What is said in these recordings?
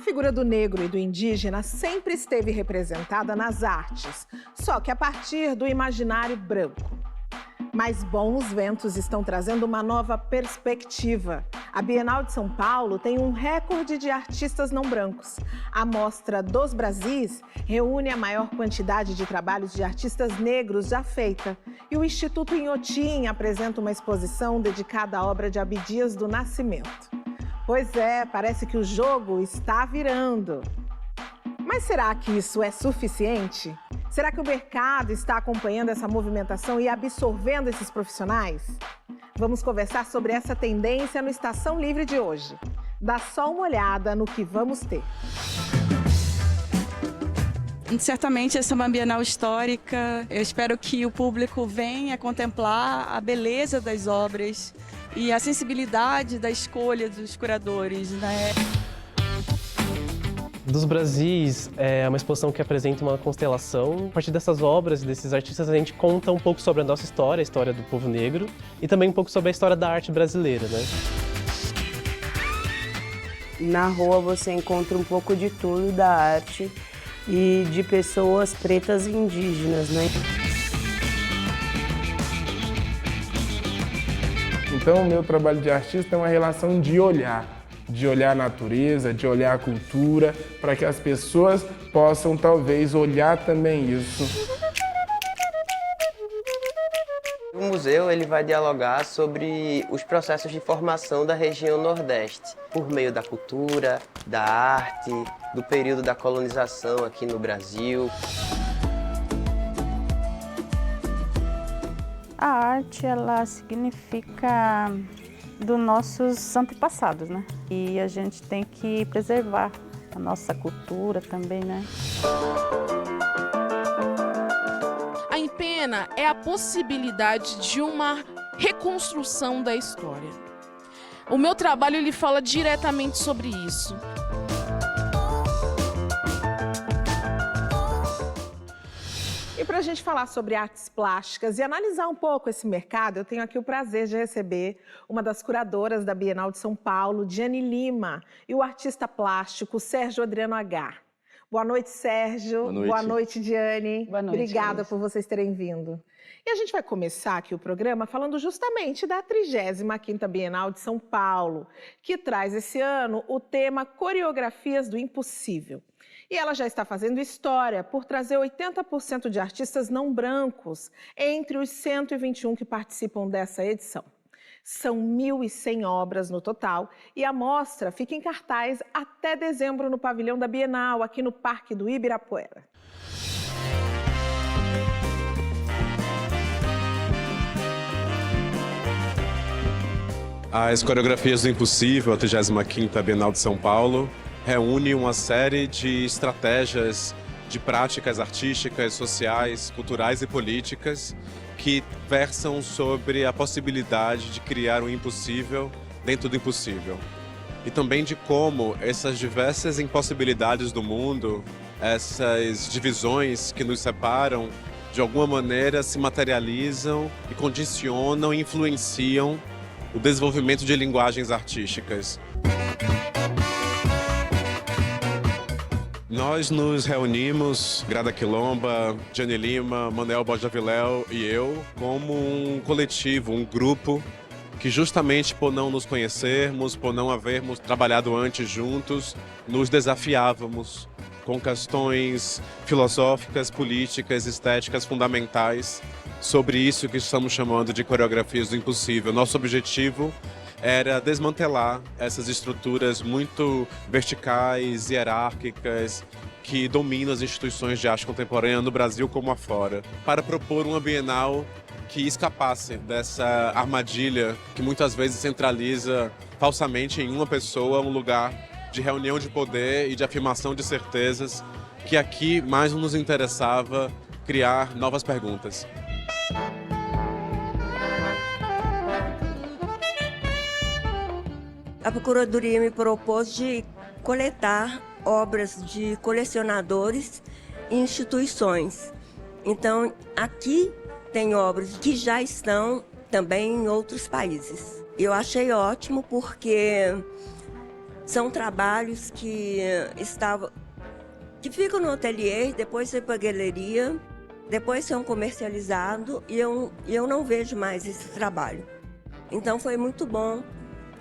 figura do negro e do indígena sempre esteve representada nas artes, só que a partir do imaginário branco. Mas bons ventos estão trazendo uma nova perspectiva. A Bienal de São Paulo tem um recorde de artistas não brancos. A Mostra dos Brasis reúne a maior quantidade de trabalhos de artistas negros já feita. E o Instituto Inhotim apresenta uma exposição dedicada à obra de Abdias do Nascimento. Pois é, parece que o jogo está virando. Mas será que isso é suficiente? Será que o mercado está acompanhando essa movimentação e absorvendo esses profissionais? Vamos conversar sobre essa tendência no Estação Livre de hoje. Dá só uma olhada no que vamos ter. Certamente essa é uma Bienal histórica. Eu espero que o público venha contemplar a beleza das obras e a sensibilidade da escolha dos curadores, né? Dos Brasis é uma exposição que apresenta uma constelação. A partir dessas obras e desses artistas, a gente conta um pouco sobre a nossa história, a história do povo negro, e também um pouco sobre a história da arte brasileira, né? Na rua você encontra um pouco de tudo da arte e de pessoas pretas e indígenas, né? Então, o meu trabalho de artista é uma relação de olhar a natureza, de olhar a cultura, para que as pessoas possam, talvez, olhar também isso. O museu ele vai dialogar sobre os processos de formação da região Nordeste, por meio da cultura, da arte, do período da colonização aqui no Brasil. A arte, ela significa dos nossos antepassados, né? E a gente tem que preservar a nossa cultura também, né? A empena é a possibilidade de uma reconstrução da história. O meu trabalho ele fala diretamente sobre isso. E para a gente falar sobre artes plásticas e analisar um pouco esse mercado, eu tenho aqui o prazer de receber uma das curadoras da Bienal de São Paulo, Diane Lima, e o artista plástico Sérgio Adriano H. Boa noite, Sérgio. Boa noite. Boa noite, Diane. Boa noite. Obrigada por vocês terem vindo. E a gente vai começar aqui o programa falando justamente da 35ª Bienal de São Paulo, que traz esse ano o tema Coreografias do Impossível. E ela já está fazendo história por trazer 80% de artistas não brancos entre os 121 que participam dessa edição. São 1.100 obras no total e a mostra fica em cartaz até dezembro no pavilhão da Bienal, aqui no Parque do Ibirapuera. As Coreografias do Impossível, a 35ª Bienal de São Paulo, reúne uma série de estratégias, de práticas artísticas, sociais, culturais e políticas que versam sobre a possibilidade de criar um impossível dentro do impossível. E também de como essas diversas impossibilidades do mundo, essas divisões que nos separam, de alguma maneira se materializam e condicionam e influenciam o desenvolvimento de linguagens artísticas. Nós nos reunimos, Grada Quilomba, Diane Lima, Manuel Borja Viléu e eu, como um coletivo, um grupo, que justamente por não nos conhecermos, por não havermos trabalhado antes juntos, nos desafiávamos com questões filosóficas, políticas, estéticas fundamentais sobre isso que estamos chamando de coreografias do impossível. Nosso objetivo era desmantelar essas estruturas muito verticais, hierárquicas, que dominam as instituições de arte contemporânea no Brasil como afora, para propor uma Bienal que escapasse dessa armadilha que muitas vezes centraliza falsamente em uma pessoa um lugar de reunião de poder e de afirmação de certezas, que aqui mais nos interessava criar novas perguntas. A Procuradoria me propôs de coletar obras de colecionadores e instituições. Então, aqui tem obras que já estão também em outros países. Eu achei ótimo porque São trabalhos que ficam no ateliê, depois vão para a galeria, depois são comercializados e eu não vejo mais esse trabalho. Então foi muito bom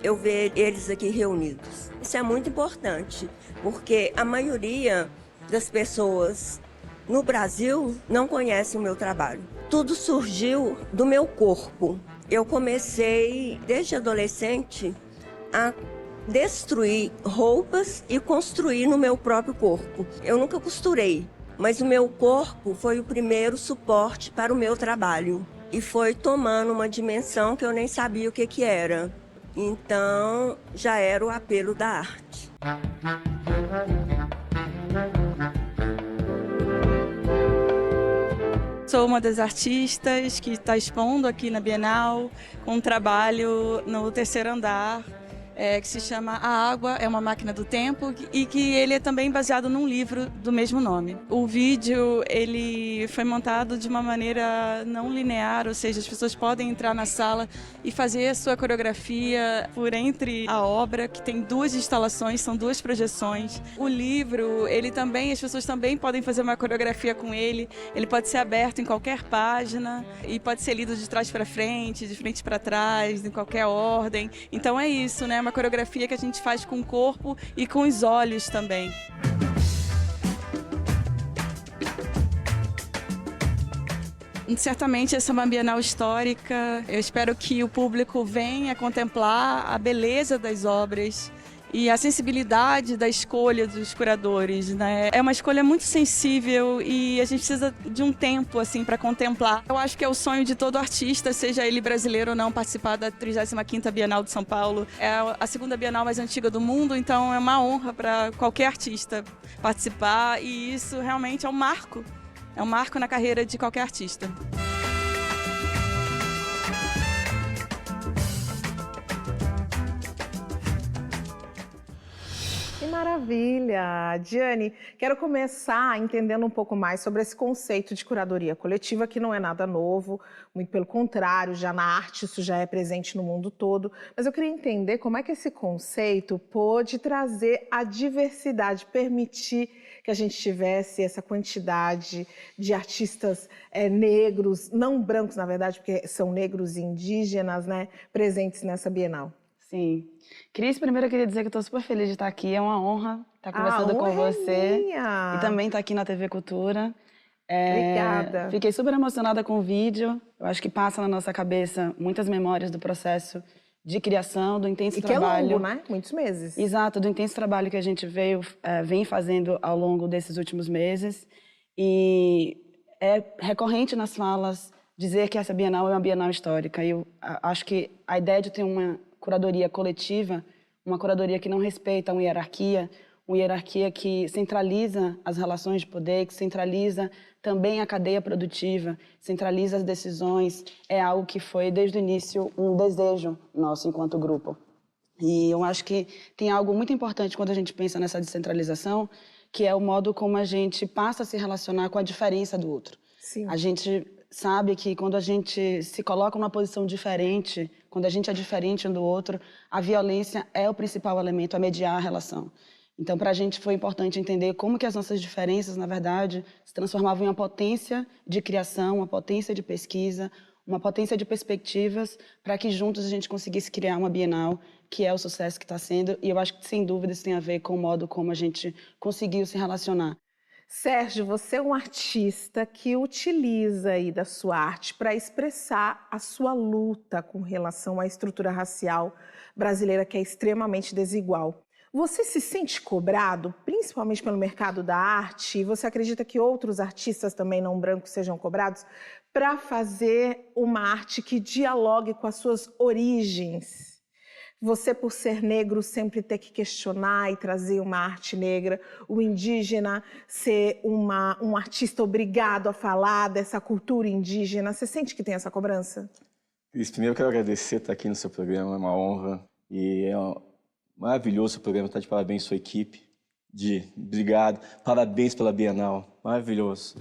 eu ver eles aqui reunidos. Isso é muito importante, porque a maioria das pessoas no Brasil não conhece o meu trabalho. Tudo surgiu do meu corpo. Eu comecei, desde adolescente, a destruir roupas e construir no meu próprio corpo. Eu nunca costurei, mas o meu corpo foi o primeiro suporte para o meu trabalho. E foi tomando uma dimensão que eu nem sabia o que era. Então, já era o apelo da arte. Sou uma das artistas que está expondo aqui na Bienal com um trabalho no terceiro andar, que se chama A Água é uma Máquina do Tempo e que ele é também baseado num livro do mesmo nome. O vídeo ele foi montado de uma maneira não linear, ou seja, as pessoas podem entrar na sala e fazer a sua coreografia por entre a obra, que tem 2 instalações, são 2 projeções. O livro, ele também, as pessoas também podem fazer uma coreografia com ele pode ser aberto em qualquer página e pode ser lido de trás para frente, de frente para trás, em qualquer ordem. Então é isso, né? Uma coreografia que a gente faz com o corpo e com os olhos também. Certamente essa é uma Bienal histórica. Eu espero que o público venha contemplar a beleza das obras e a sensibilidade da escolha dos curadores, né? É uma escolha muito sensível e a gente precisa de um tempo assim para contemplar. Eu acho que é o sonho de todo artista, seja ele brasileiro ou não, participar da 35ª Bienal de São Paulo. É a segunda Bienal mais antiga do mundo, então é uma honra para qualquer artista participar e isso realmente é um marco na carreira de qualquer artista. Que maravilha! Diane, quero começar entendendo um pouco mais sobre esse conceito de curadoria coletiva, que não é nada novo, muito pelo contrário, já na arte isso já é presente no mundo todo. Mas eu queria entender como é que esse conceito pôde trazer a diversidade, permitir que a gente tivesse essa quantidade de artistas negros, não brancos na verdade, porque são negros e indígenas, né, presentes nessa Bienal. Sim. Cris, primeiro eu queria dizer que eu estou super feliz de estar aqui. É uma honra estar conversando com você. Minha. E também estar aqui na TV Cultura. Obrigada. Fiquei super emocionada com o vídeo. Eu acho que passa na nossa cabeça muitas memórias do processo de criação, do intenso trabalho. Que é longo, né? Muitos meses. Exato, do intenso trabalho que a gente vem fazendo ao longo desses últimos meses. E é recorrente nas falas dizer que essa Bienal é uma Bienal histórica. E eu acho que a ideia de ter uma curadoria coletiva, uma curadoria que não respeita uma hierarquia que centraliza as relações de poder, que centraliza também a cadeia produtiva, centraliza as decisões, é algo que foi, desde o início, um desejo nosso enquanto grupo. E eu acho que tem algo muito importante quando a gente pensa nessa descentralização, que é o modo como a gente passa a se relacionar com a diferença do outro. Sim. A gente sabe que quando a gente se coloca numa posição diferente, quando a gente é diferente um do outro, a violência é o principal elemento a mediar a relação. Então, para a gente foi importante entender como que as nossas diferenças, na verdade, se transformavam em uma potência de criação, uma potência de pesquisa, uma potência de perspectivas, para que juntos a gente conseguisse criar uma Bienal, que é o sucesso que está sendo. E eu acho que, sem dúvida, isso tem a ver com o modo como a gente conseguiu se relacionar. Sérgio, você é um artista que utiliza aí da sua arte para expressar a sua luta com relação à estrutura racial brasileira, que é extremamente desigual. Você se sente cobrado, principalmente pelo mercado da arte, e você acredita que outros artistas também não brancos sejam cobrados, para fazer uma arte que dialogue com as suas origens? Você, por ser negro, sempre ter que questionar e trazer uma arte negra, o indígena ser um artista obrigado a falar dessa cultura indígena. Você sente que tem essa cobrança? Cris, primeiro eu quero agradecer estar aqui no seu programa, é uma honra. E é maravilhoso o programa, está de parabéns sua equipe. Obrigado, parabéns pela Bienal, maravilhoso.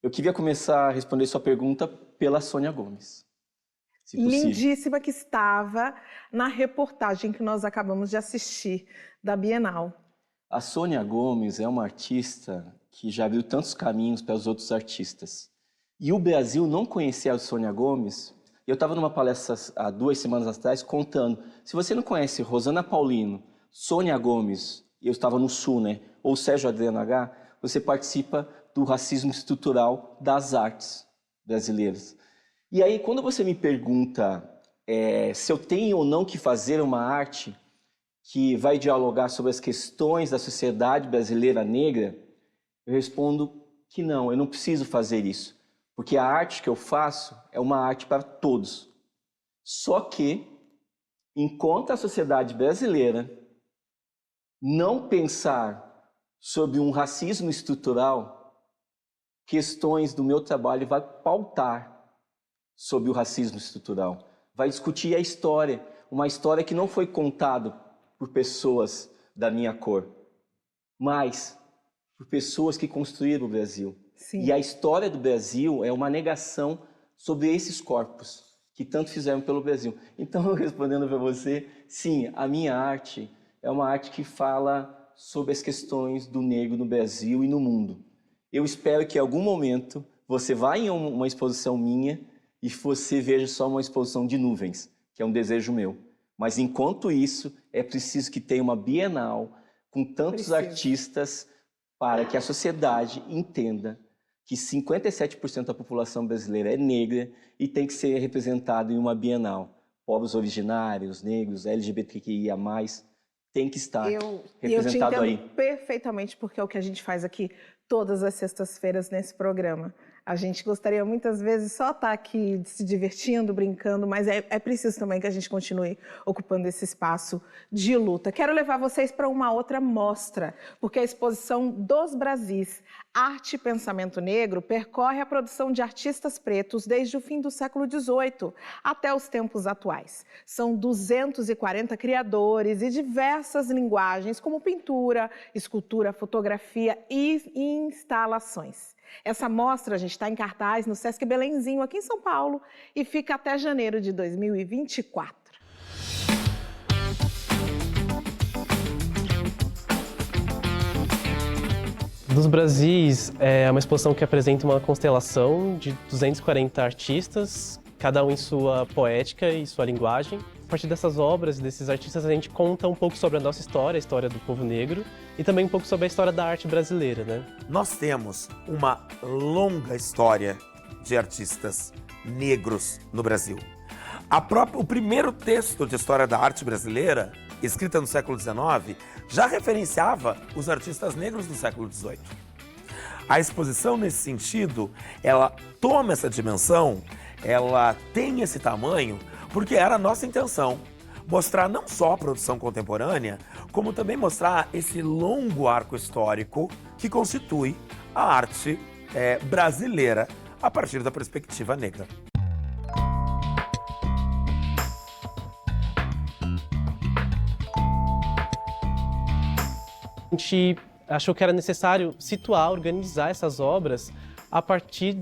Eu queria começar a responder sua pergunta pela Sônia Gomes. se possível. Lindíssima, que estava na reportagem que nós acabamos de assistir da Bienal. A Sônia Gomes é uma artista que já abriu tantos caminhos para os outros artistas. E o Brasil não conhecia a Sônia Gomes. Eu estava numa palestra há 2 semanas atrás contando, se você não conhece Rosana Paulino, Sônia Gomes, eu estava no Sul, né? Ou Sérgio Adriano H., você participa do racismo estrutural das artes brasileiras. E aí, quando você me pergunta se eu tenho ou não que fazer uma arte que vai dialogar sobre as questões da sociedade brasileira negra, eu respondo que não, eu não preciso fazer isso. Porque a arte que eu faço é uma arte para todos. Só que, enquanto a sociedade brasileira não pensar sobre um racismo estrutural, questões do meu trabalho vai pautar sobre o racismo estrutural. Vai discutir a história, uma história que não foi contada por pessoas da minha cor, mas por pessoas que construíram o Brasil. Sim. E a história do Brasil é uma negação sobre esses corpos que tanto fizeram pelo Brasil. Então, respondendo para você, sim, a minha arte é uma arte que fala sobre as questões do negro no Brasil e no mundo. Eu espero que em algum momento você vá em uma exposição minha e você veja só uma exposição de nuvens, que é um desejo meu. Mas enquanto isso, é preciso que tenha uma Bienal com tantos artistas para que a sociedade entenda que 57% da população brasileira é negra e tem que ser representada em uma Bienal. Povos originários, negros, LGBTQIA+, tem que estar representado aí. Eu te entendo perfeitamente, porque é o que a gente faz aqui todas as sextas-feiras nesse programa. A gente gostaria muitas vezes só estar aqui se divertindo, brincando, mas é preciso também que a gente continue ocupando esse espaço de luta. Quero levar vocês para uma outra mostra, porque a exposição Dos Brasis, Arte e Pensamento Negro, percorre a produção de artistas pretos desde o fim do século XVIII até os tempos atuais. São 240 criadores e diversas linguagens, como pintura, escultura, fotografia e instalações. Essa mostra, a gente está em cartaz no Sesc Belenzinho, aqui em São Paulo, e fica até janeiro de 2024. Dos Brasis é uma exposição que apresenta uma constelação de 240 artistas, cada um em sua poética e sua linguagem. A partir dessas obras e desses artistas, a gente conta um pouco sobre a nossa história, a história do povo negro, e também um pouco sobre a história da arte brasileira, né? Nós temos uma longa história de artistas negros no Brasil. O primeiro texto de história da arte brasileira, escrita no século XIX, já referenciava os artistas negros do século XVIII. A exposição, nesse sentido, ela toma essa dimensão, ela tem esse tamanho, porque era a nossa intenção mostrar não só a produção contemporânea, como também mostrar esse longo arco histórico que constitui a arte brasileira a partir da perspectiva negra. A gente achou que era necessário situar, organizar essas obras a partir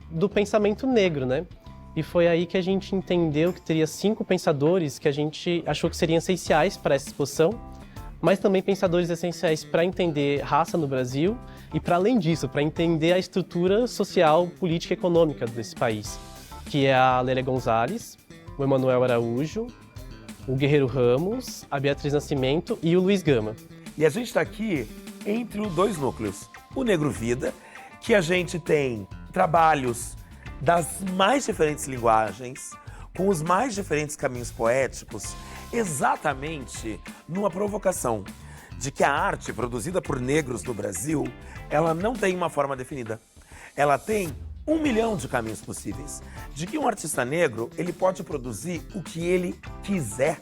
do pensamento negro, né? E foi aí que a gente entendeu que teria 5 pensadores que a gente achou que seriam essenciais para essa exposição, mas também pensadores essenciais para entender raça no Brasil e, para além disso, para entender a estrutura social, política e econômica desse país, que é a Lélia Gonzalez, o Emanuel Araújo, o Guerreiro Ramos, a Beatriz Nascimento e o Luiz Gama. E a gente está aqui entre os 2 núcleos. O Negro Vida, que a gente tem trabalhos das mais diferentes linguagens, com os mais diferentes caminhos poéticos, exatamente numa provocação de que a arte produzida por negros no Brasil, ela não tem uma forma definida. Ela tem 1 milhão de caminhos possíveis. De que um artista negro, ele pode produzir o que ele quiser,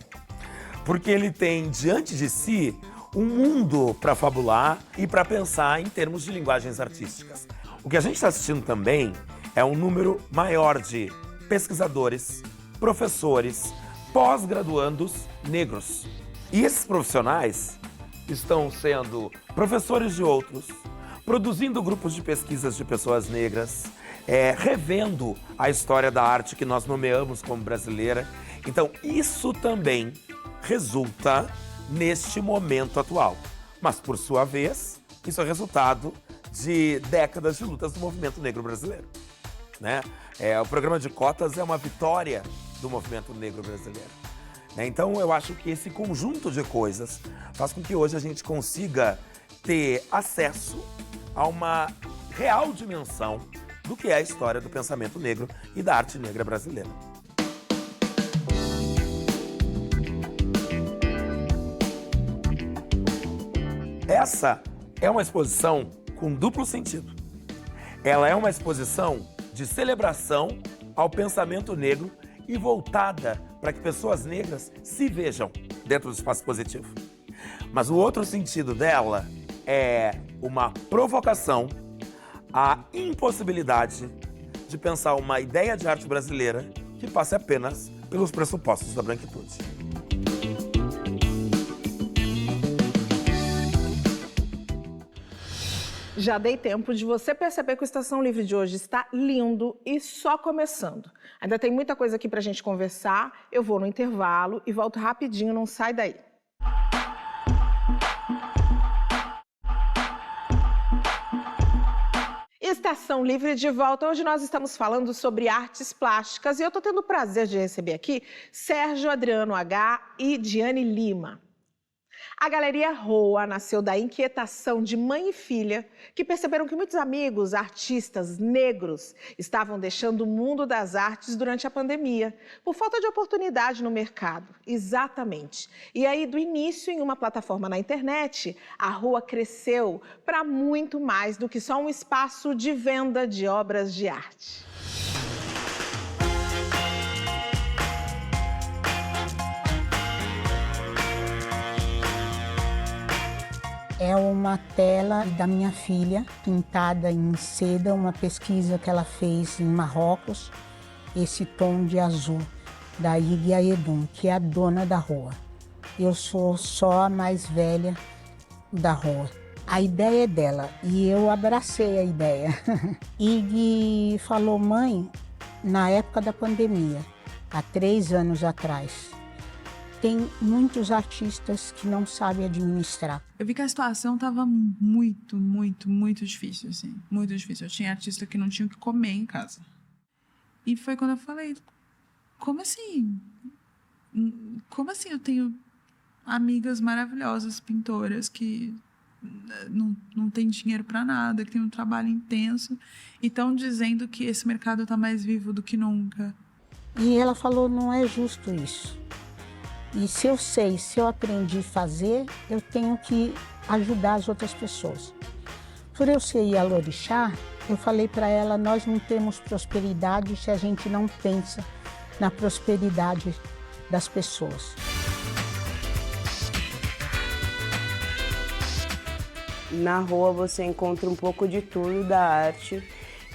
porque ele tem diante de si um mundo para fabular e para pensar em termos de linguagens artísticas. O que a gente está assistindo também é um número maior de pesquisadores, professores, pós-graduandos negros. E esses profissionais estão sendo professores de outros, produzindo grupos de pesquisas de pessoas negras, revendo a história da arte que nós nomeamos como brasileira. Então, isso também resulta neste momento atual. Mas, por sua vez, isso é resultado de décadas de lutas do movimento negro brasileiro, né? O programa de cotas é uma vitória do movimento negro brasileiro. Então, eu acho que esse conjunto de coisas faz com que hoje a gente consiga ter acesso a uma real dimensão do que é a história do pensamento negro e da arte negra brasileira. Essa é uma exposição com duplo sentido. Ela é uma exposição de celebração ao pensamento negro e voltada para que pessoas negras se vejam dentro do espaço positivo. Mas o outro sentido dela é uma provocação à impossibilidade de pensar uma ideia de arte brasileira que passe apenas pelos pressupostos da branquitude. Já dei tempo de você perceber que o Estação Livre de hoje está lindo e só começando. Ainda tem muita coisa aqui pra gente conversar, eu vou no intervalo e volto rapidinho, não sai daí. Estação Livre de volta. Hoje nós estamos falando sobre artes plásticas e eu estou tendo o prazer de receber aqui Sérgio Adriano H. e Diane Lima. A Galeria Rua nasceu da inquietação de mãe e filha que perceberam que muitos amigos, artistas negros, estavam deixando o mundo das artes durante a pandemia, por falta de oportunidade no mercado. Exatamente. E aí, do início, em uma plataforma na internet, a Rua cresceu para muito mais do que só um espaço de venda de obras de arte. É uma tela da minha filha, pintada em seda, uma pesquisa que ela fez em Marrocos, esse tom de azul, da Igia Edun, que é a dona da Rua. Eu sou só a mais velha da Rua. A ideia é dela e eu abracei a ideia. Ig falou, mãe, na época da pandemia, há 3 anos atrás, tem muitos artistas que não sabem administrar. Eu vi que a situação estava muito difícil, assim. Muito difícil. Eu tinha artista que não tinha o que comer em casa. E foi quando eu falei, como assim? Como assim eu tenho amigas maravilhosas, pintoras, que não tem dinheiro para nada, que tem um trabalho intenso, e estão dizendo que esse mercado está mais vivo do que nunca. E ela falou, não é justo isso. E se eu aprendi a fazer, eu tenho que ajudar as outras pessoas. Por eu ser Ialorixá, eu falei para ela, nós não temos prosperidade se a gente não pensa na prosperidade das pessoas. Na Rua você encontra um pouco de tudo da arte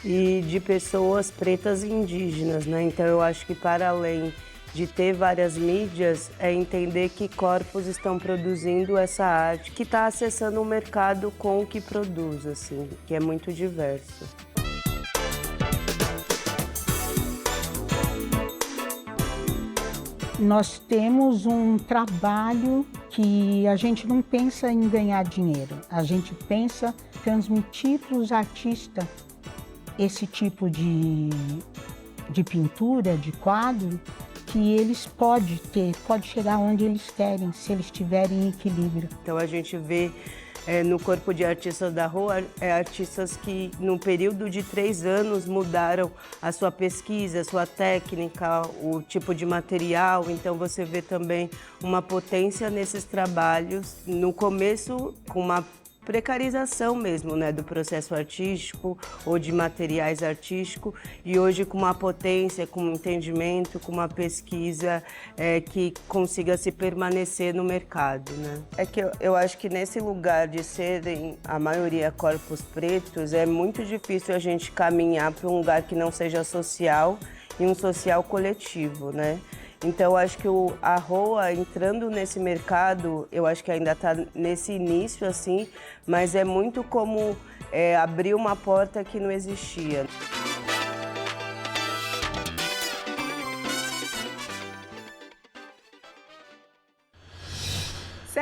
e de pessoas pretas e indígenas, né? Então eu acho que para além de ter várias mídias, é entender que corpos estão produzindo essa arte, que está acessando o mercado com o que produz, assim, que é muito diverso. Nós temos um trabalho que a gente não pensa em ganhar dinheiro, a gente pensa em transmitir para os artistas esse tipo de pintura, de quadro, que eles podem chegar onde eles querem, se eles estiverem em equilíbrio. Então a gente vê no corpo de artistas da Rua, artistas que no período de 3 anos mudaram a sua pesquisa, a sua técnica, o tipo de material. Então você vê também uma potência nesses trabalhos, no começo com uma precarização mesmo, né, do processo artístico ou de materiais artísticos, e hoje com uma potência, com um entendimento, com uma pesquisa que consiga se permanecer no mercado, né? É que eu acho que nesse lugar de serem a maioria corpos pretos, é muito difícil a gente caminhar para um lugar que não seja social e um social coletivo, né? Então, acho que a Rua, entrando nesse mercado, eu acho que ainda está nesse início, assim, mas é muito como abrir uma porta que não existia.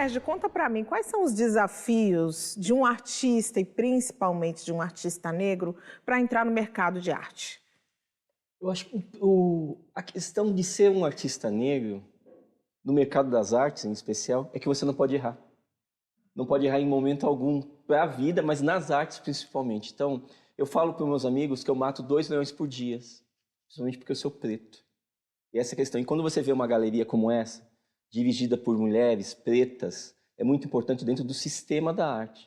Sérgio, conta para mim, quais são os desafios de um artista e principalmente de um artista negro para entrar no mercado de arte? Eu acho que a questão de ser um artista negro, no mercado das artes em especial, é que você não pode errar. Não pode errar em momento algum para a vida, mas nas artes principalmente. Então, eu falo para os meus amigos que eu mato 2 leões por dia, principalmente porque eu sou preto. E essa é a questão. E quando você vê uma galeria como essa, dirigida por mulheres pretas, é muito importante dentro do sistema da arte.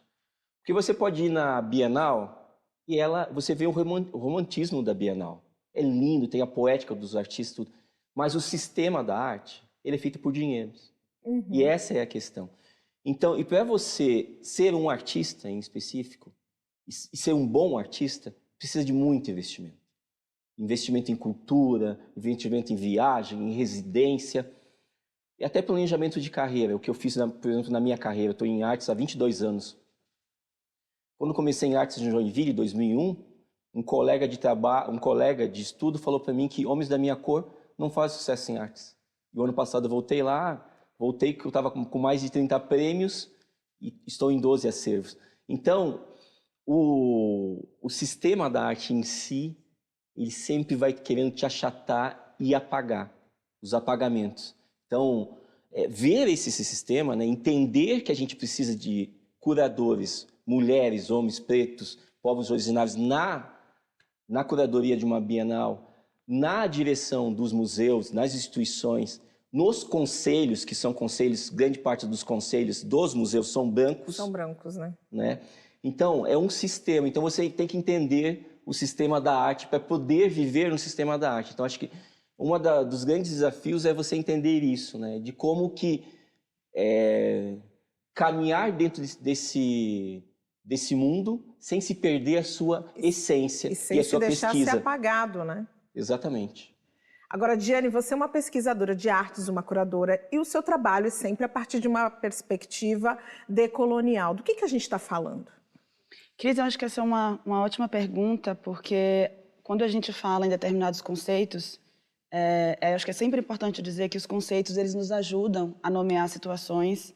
Porque você pode ir na Bienal e você vê o romantismo da Bienal. É lindo, tem a poética dos artistas, tudo. Mas o sistema da arte, ele é feito por dinheiros. E essa é a questão. Então, e para você ser um artista em específico, e ser um bom artista, precisa de muito investimento. Investimento em cultura, investimento em viagem, em residência, e até planejamento de carreira. O que eu fiz, por exemplo, na minha carreira, eu estou em artes há 22 anos. Quando comecei em artes em Joinville, em 2001, um colega de estudo falou para mim que homens da minha cor não fazem sucesso em artes. E o ano passado eu voltei lá, que eu estava com mais de 30 prêmios e estou em 12 acervos. Então, o sistema da arte em si, ele sempre vai querendo te achatar e apagar, os apagamentos. Então, ver esse sistema, né, entender que a gente precisa de curadores, mulheres, homens, pretos, povos originários na curadoria de uma Bienal, na direção dos museus, nas instituições, nos conselhos, que são conselhos, grande parte dos conselhos dos museus são brancos. São brancos, né? Então, é um sistema. Então, você tem que entender o sistema da arte para poder viver no sistema da arte. Então, acho que dos grandes desafios é você entender isso, né? De como que caminhar dentro desse mundo sem se perder a sua essência e a sua pesquisa. E sem se deixar ser apagado, né? Exatamente. Agora, Diane, você é uma pesquisadora de artes, uma curadora, e o seu trabalho é sempre a partir de uma perspectiva decolonial. Do que a gente está falando? Cris, eu acho que essa é uma ótima pergunta, porque quando a gente fala em determinados conceitos, acho que é sempre importante dizer que os conceitos eles nos ajudam a nomear situações,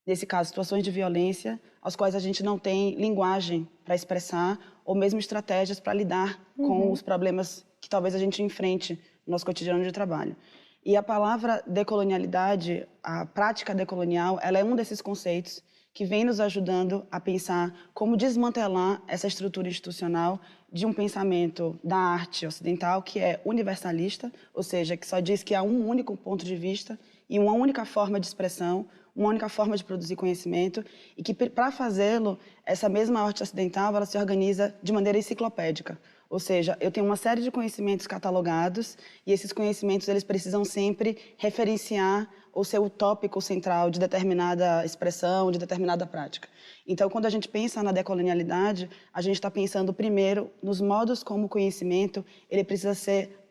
nesse caso, situações de violência, aos quais a gente não tem linguagem para expressar, ou mesmo estratégias para lidar com os problemas que talvez a gente enfrente no nosso cotidiano de trabalho. E a palavra decolonialidade, a prática decolonial, ela é um desses conceitos que vem nos ajudando a pensar como desmantelar essa estrutura institucional de um pensamento da arte ocidental que é universalista, ou seja, que só diz que há um único ponto de vista e uma única forma de expressão, uma única forma de produzir conhecimento, e que, para fazê-lo, essa mesma arte ocidental ela se organiza de maneira enciclopédica. Ou seja, eu tenho uma série de conhecimentos catalogados e esses conhecimentos eles precisam sempre referenciar ou ser o tópico central de determinada expressão, de determinada prática. Então, quando a gente pensa na decolonialidade, a gente está pensando primeiro nos modos como o conhecimento ele precisa ser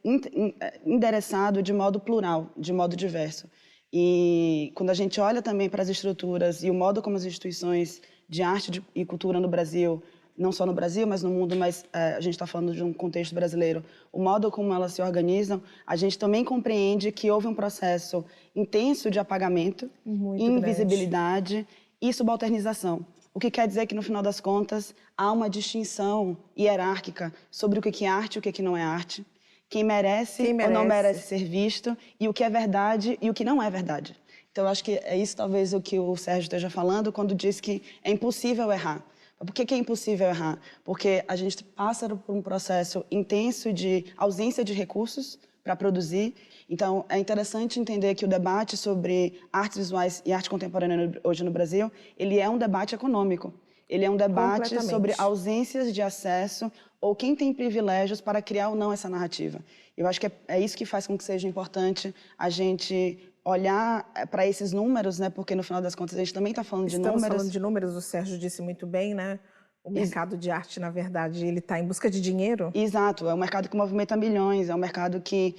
endereçado de modo plural, de modo diverso. E quando a gente olha também para as estruturas e o modo como as instituições de arte e cultura no Brasil, não só no Brasil, mas no mundo, mas a gente está falando de um contexto brasileiro, o modo como elas se organizam, a gente também compreende que houve um processo intenso de apagamento, invisibilidade e subalternização. O que quer dizer que, no final das contas, há uma distinção hierárquica sobre o que é arte e o que não é arte, quem merece ou não merece ser visto, e o que é verdade e o que não é verdade. Então, eu acho que é isso talvez o que o Sérgio esteja falando quando diz que é impossível errar. Por que é impossível errar? Porque a gente passa por um processo intenso de ausência de recursos para produzir. Então, é interessante entender que o debate sobre artes visuais e arte contemporânea hoje no Brasil, ele é um debate econômico. Ele é um debate sobre ausências de acesso ou quem tem privilégios para criar ou não essa narrativa. Eu acho que é isso que faz com que seja importante a gente olhar para esses números, né? Porque no final das contas a gente também está falando de números. Estamos falando de números, o Sérgio disse muito bem, né? O mercado de arte, na verdade, ele está em busca de dinheiro? Exato, é um mercado que movimenta milhões, é um mercado que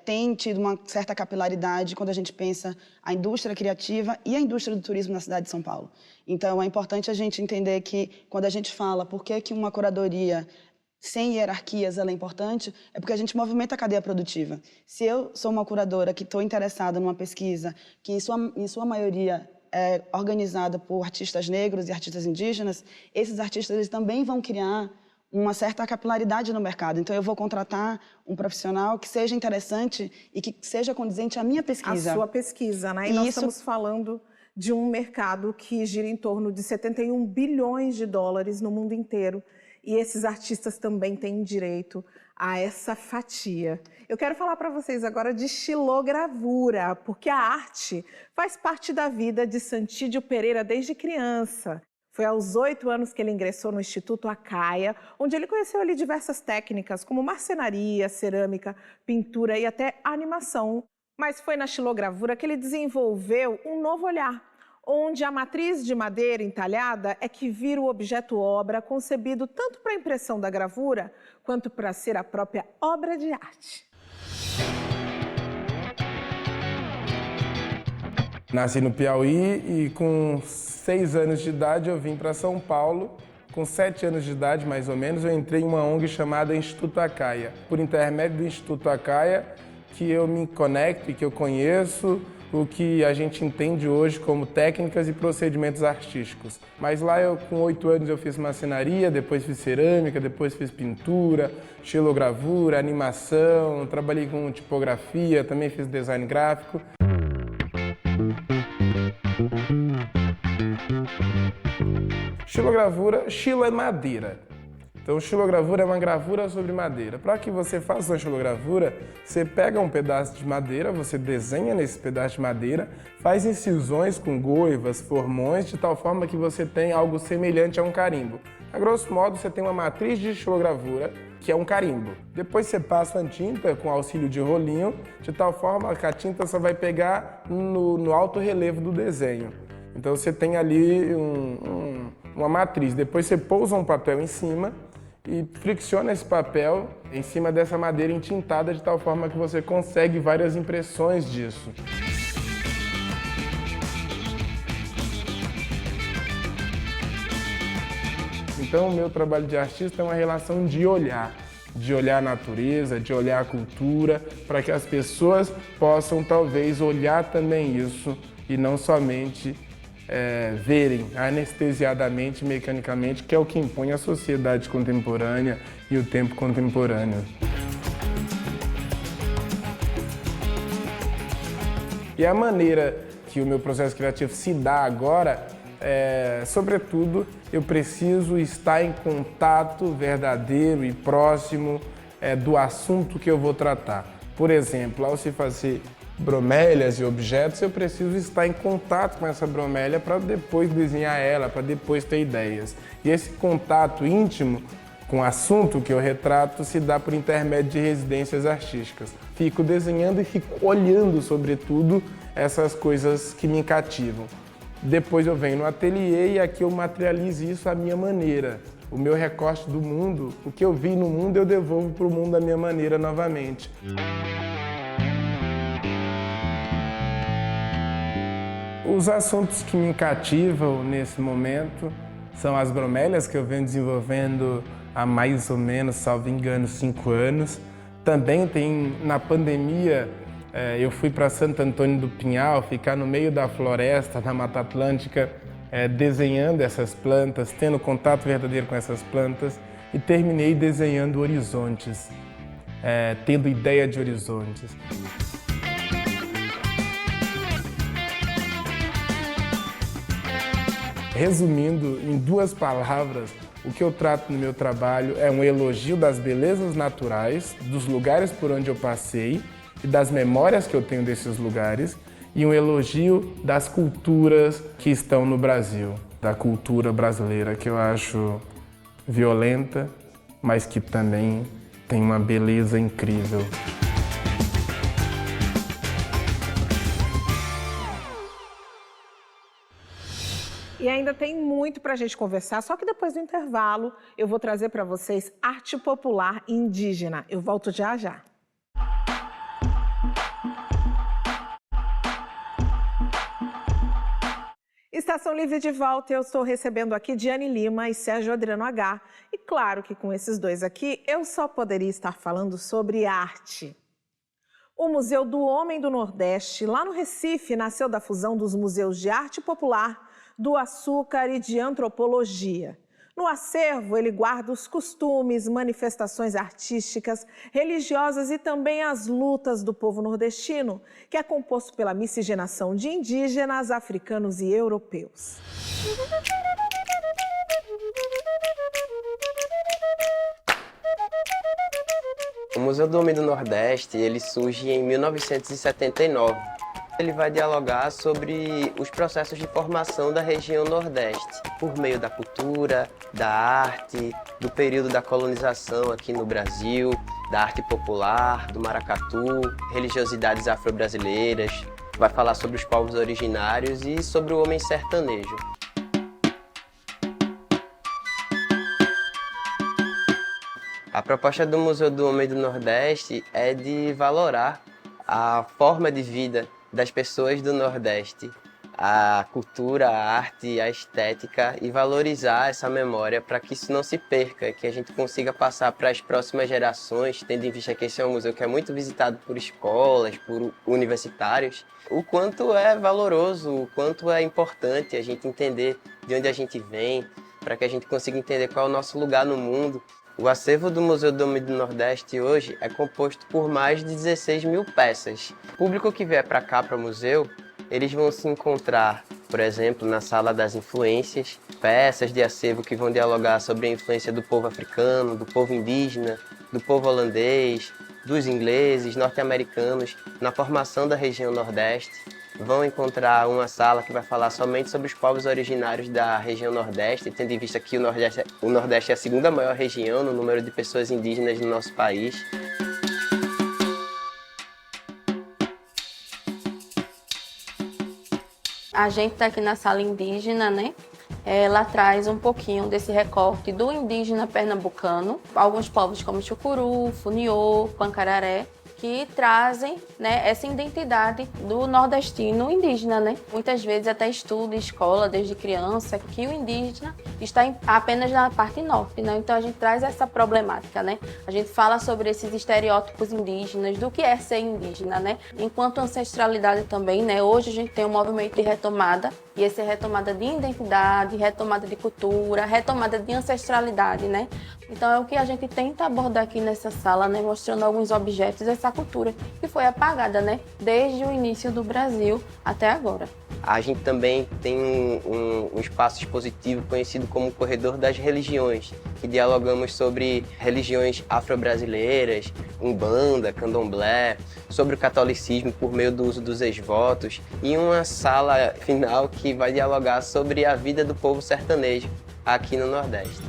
tem tido uma certa capilaridade quando a gente pensa a indústria criativa e a indústria do turismo na cidade de São Paulo. Então, é importante a gente entender que, quando a gente fala por que uma curadoria sem hierarquias ela é importante, é porque a gente movimenta a cadeia produtiva. Se eu sou uma curadora que estou interessada numa pesquisa que, em sua maioria, organizada por artistas negros e artistas indígenas, esses artistas eles também vão criar uma certa capilaridade no mercado. Então, eu vou contratar um profissional que seja interessante e que seja condizente à minha pesquisa. A sua pesquisa, né? E nós estamos falando de um mercado que gira em torno de 71 bilhões de dólares no mundo inteiro. E esses artistas também têm direito a essa fatia. Eu quero falar para vocês agora de xilogravura, porque a arte faz parte da vida de Santídio Pereira desde criança. Foi aos 8 anos que ele ingressou no Instituto Acaia, onde ele conheceu ali diversas técnicas, como marcenaria, cerâmica, pintura e até animação. Mas foi na xilogravura que ele desenvolveu um novo olhar, onde a matriz de madeira entalhada é que vira o objeto-obra concebido tanto para a impressão da gravura, quanto para ser a própria obra de arte. Nasci no Piauí e com 6 anos de idade eu vim para São Paulo. Com 7 anos de idade, mais ou menos, eu entrei em uma ONG chamada Instituto Acaia. Por intermédio do Instituto Acaia, que eu me conecto e que eu conheço o que a gente entende hoje como técnicas e procedimentos artísticos. Mas lá, com 8 anos, eu fiz marcenaria, depois fiz cerâmica, depois fiz pintura, xilogravura, animação, trabalhei com tipografia, também fiz design gráfico. Xilogravura, xilo é madeira. Então, xilogravura é uma gravura sobre madeira. Para que você faça uma xilogravura, você pega um pedaço de madeira, você desenha nesse pedaço de madeira, faz incisões com goivas, formões, de tal forma que você tem algo semelhante a um carimbo. A grosso modo, você tem uma matriz de xilogravura, que é um carimbo. Depois você passa a tinta com auxílio de rolinho, de tal forma que a tinta só vai pegar no alto relevo do desenho. Então você tem ali uma matriz. Depois você pousa um papel em cima e fricciona esse papel em cima dessa madeira entintada de tal forma que você consegue várias impressões disso. Então, o meu trabalho de artista é uma relação de olhar a natureza, de olhar a cultura, para que as pessoas possam talvez olhar também isso e não somente verem anestesiadamente, mecanicamente, que é o que impõe a sociedade contemporânea e o tempo contemporâneo. E a maneira que o meu processo criativo se dá agora, sobretudo, eu preciso estar em contato verdadeiro e próximo do assunto que eu vou tratar. Por exemplo, ao se fazer bromélias e objetos, eu preciso estar em contato com essa bromélia para depois desenhar ela, para depois ter ideias. E esse contato íntimo com o assunto que eu retrato se dá por intermédio de residências artísticas. Fico desenhando e fico olhando, sobretudo, essas coisas que me cativam. Depois eu venho no ateliê e aqui eu materializo isso à minha maneira. O meu recorte do mundo, o que eu vi no mundo, eu devolvo para o mundo à minha maneira novamente. Os assuntos que me cativam nesse momento são as bromélias, que eu venho desenvolvendo há mais ou menos, salvo engano, 5 anos. Também tem, na pandemia, eu fui para Santo Antônio do Pinhal, ficar no meio da floresta, na Mata Atlântica, desenhando essas plantas, tendo contato verdadeiro com essas plantas, e terminei desenhando horizontes, tendo ideia de horizontes. Resumindo em 2 palavras, o que eu trato no meu trabalho é um elogio das belezas naturais, dos lugares por onde eu passei e das memórias que eu tenho desses lugares, e um elogio das culturas que estão no Brasil, da cultura brasileira, que eu acho violenta, mas que também tem uma beleza incrível. E ainda tem muito para a gente conversar, só que depois do intervalo eu vou trazer para vocês arte popular indígena. Eu volto já já. Estação Livre de volta, eu estou recebendo aqui Diane Lima e Sérgio Adriano H. E claro que com esses dois aqui eu só poderia estar falando sobre arte. O Museu do Homem do Nordeste, lá no Recife, nasceu da fusão dos museus de arte popular, do açúcar e de antropologia. No acervo, ele guarda os costumes, manifestações artísticas, religiosas e também as lutas do povo nordestino, que é composto pela miscigenação de indígenas, africanos e europeus. O Museu do Homem do Nordeste, ele surge em 1979. Ele vai dialogar sobre os processos de formação da região Nordeste, por meio da cultura, da arte, do período da colonização aqui no Brasil, da arte popular, do maracatu, religiosidades afro-brasileiras. Vai falar sobre os povos originários e sobre o homem sertanejo. A proposta do Museu do Homem do Nordeste é de valorar a forma de vida das pessoas do Nordeste, a cultura, a arte, a estética e valorizar essa memória para que isso não se perca, que a gente consiga passar para as próximas gerações, tendo em vista que esse é um museu que é muito visitado por escolas, por universitários, o quanto é valoroso, o quanto é importante a gente entender de onde a gente vem, para que a gente consiga entender qual é o nosso lugar no mundo. O acervo do Museu do Homem do Nordeste hoje é composto por mais de 16 mil peças. O público que vier para cá, para o museu, eles vão se encontrar, por exemplo, na Sala das Influências, peças de acervo que vão dialogar sobre a influência do povo africano, do povo indígena, do povo holandês, dos ingleses, norte-americanos, na formação da região Nordeste. Vão encontrar uma sala que vai falar somente sobre os povos originários da região Nordeste, tendo em vista que o Nordeste é a segunda maior região no número de pessoas indígenas no nosso país. A gente está aqui na sala indígena, né? Ela traz um pouquinho desse recorte do indígena pernambucano, alguns povos como Chucuru, Funiô, Pancararé, que trazem, né, essa identidade do nordestino indígena, né? Muitas vezes até estuda em escola, desde criança, que o indígena está apenas na parte norte, né? Então a gente traz essa problemática, né? A gente fala sobre esses estereótipos indígenas, do que é ser indígena, né? Enquanto ancestralidade também, né? Hoje a gente tem um movimento de retomada, e essa retomada de identidade, retomada de cultura, retomada de ancestralidade, né? Então é o que a gente tenta abordar aqui nessa sala, né? Mostrando alguns objetos dessa cultura que foi apagada, né? Desde o início do Brasil até agora. A gente também tem um espaço expositivo conhecido como Corredor das Religiões, que dialogamos sobre religiões afro-brasileiras, umbanda, candomblé, sobre o catolicismo por meio do uso dos ex-votos, e uma sala final que vai dialogar sobre a vida do povo sertanejo aqui no Nordeste.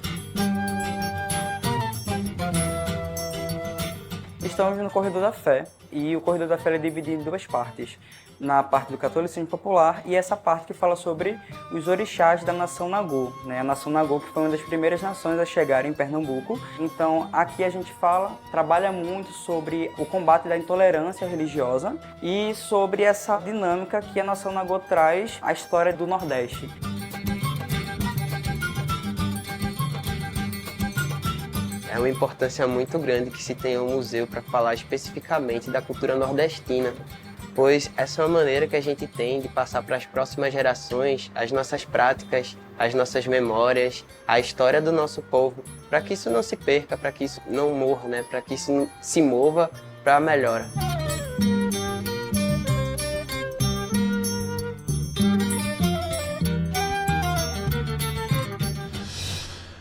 Estamos no Corredor da Fé, e o Corredor da Fé é dividido em duas partes. Na parte do catolicismo popular e essa parte que fala sobre os orixás da nação Nagô, né? A nação Nagô, que foi uma das primeiras nações a chegar em Pernambuco. Então aqui a gente trabalha muito sobre o combate da intolerância religiosa e sobre essa dinâmica que a nação Nagô traz à história do Nordeste. É uma importância muito grande que se tenha um museu para falar especificamente da cultura nordestina, pois essa é uma maneira que a gente tem de passar para as próximas gerações as nossas práticas, as nossas memórias, a história do nosso povo, para que isso não se perca, para que isso não morra, né? Para que isso se mova para a melhora.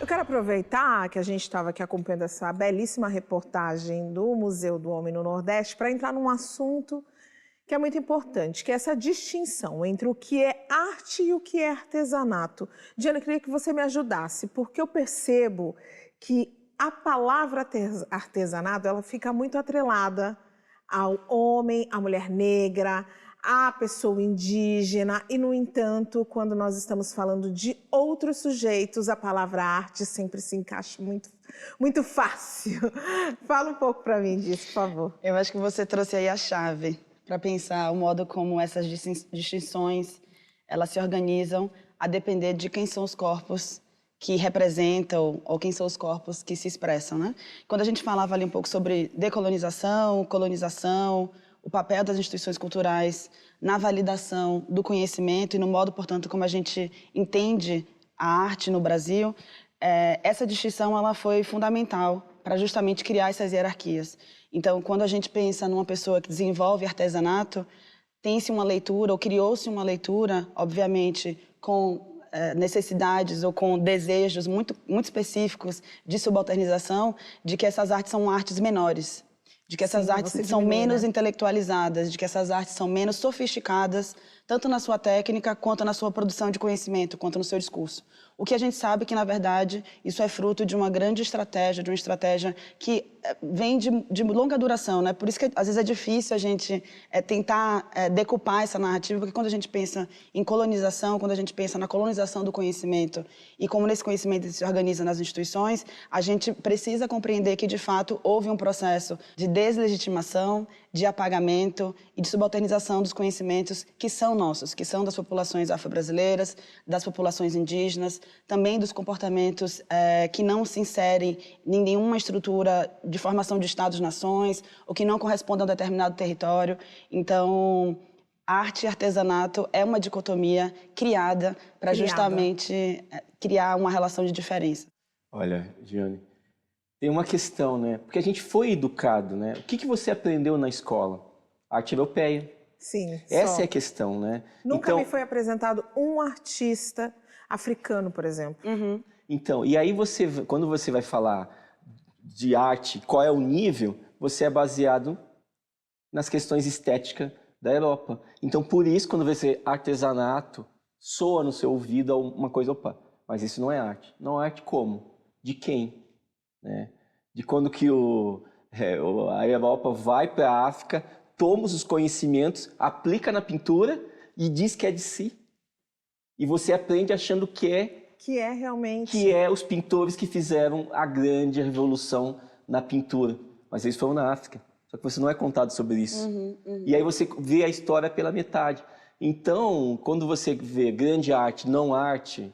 Eu quero aproveitar que a gente estava aqui acompanhando essa belíssima reportagem do Museu do Homem no Nordeste para entrar num assunto que é muito importante, que é essa distinção entre o que é arte e o que é artesanato. Diana, eu queria que você me ajudasse, porque eu percebo que a palavra artesanato ela fica muito atrelada ao homem, à mulher negra, à pessoa indígena, e, no entanto, quando nós estamos falando de outros sujeitos, a palavra arte sempre se encaixa muito fácil. Fala um pouco para mim disso, por favor. Eu acho que você trouxe aí a chave para pensar o modo como essas distinções elas se organizam a depender de quem são os corpos que representam ou quem são os corpos que se expressam, né? Quando a gente falava ali um pouco sobre decolonização, colonização, o papel das instituições culturais na validação do conhecimento e no modo, portanto, como a gente entende a arte no Brasil, essa distinção ela foi fundamental para justamente criar essas hierarquias. Então, quando a gente pensa numa pessoa que desenvolve artesanato, tem-se uma leitura, ou criou-se uma leitura, obviamente, com necessidades ou com desejos muito específicos de subalternização, de que essas artes são artes menores, de que essas artes são menos intelectualizadas, de que essas artes são menos sofisticadas, tanto na sua técnica, quanto na sua produção de conhecimento, quanto no seu discurso. O que a gente sabe que, na verdade, isso é fruto de uma grande estratégia, de uma estratégia que vem de longa duração, né? Por isso que, às vezes, é difícil a gente tentar decupar essa narrativa, porque quando a gente pensa em colonização, quando a gente pensa na colonização do conhecimento e como nesse conhecimento se organiza nas instituições, a gente precisa compreender que, de fato, houve um processo de deslegitimação, de apagamento e de subalternização dos conhecimentos que são nossos, que são das populações afro-brasileiras, das populações indígenas, também dos comportamentos que não se inserem em nenhuma estrutura de formação de estados-nações ou que não correspondam a um determinado território. Então, arte e artesanato é uma dicotomia criada para justamente criar uma relação de diferença. Olha, Giane, tem uma questão, né? Porque a gente foi educado, né? O que você aprendeu na escola? Arte europeia. Sim. Essa é a questão, né? Nunca me foi apresentado um artista africano, por exemplo. Então, e aí quando você vai falar de arte, qual é o nível, você é baseado nas questões estéticas da Europa. Então, por isso, quando você artesanato, soa no seu ouvido uma coisa, opa, mas isso não é arte. Não é arte como? De quem? Né? De quando que a Europa vai para a África, toma os conhecimentos, aplica na pintura e diz que é de si. E você aprende achando que é realmente. Que é os pintores que fizeram a grande revolução na pintura. Mas eles foram na África. Só que você não é contado sobre isso. E aí você vê a história pela metade. Então, quando você vê grande arte, não arte,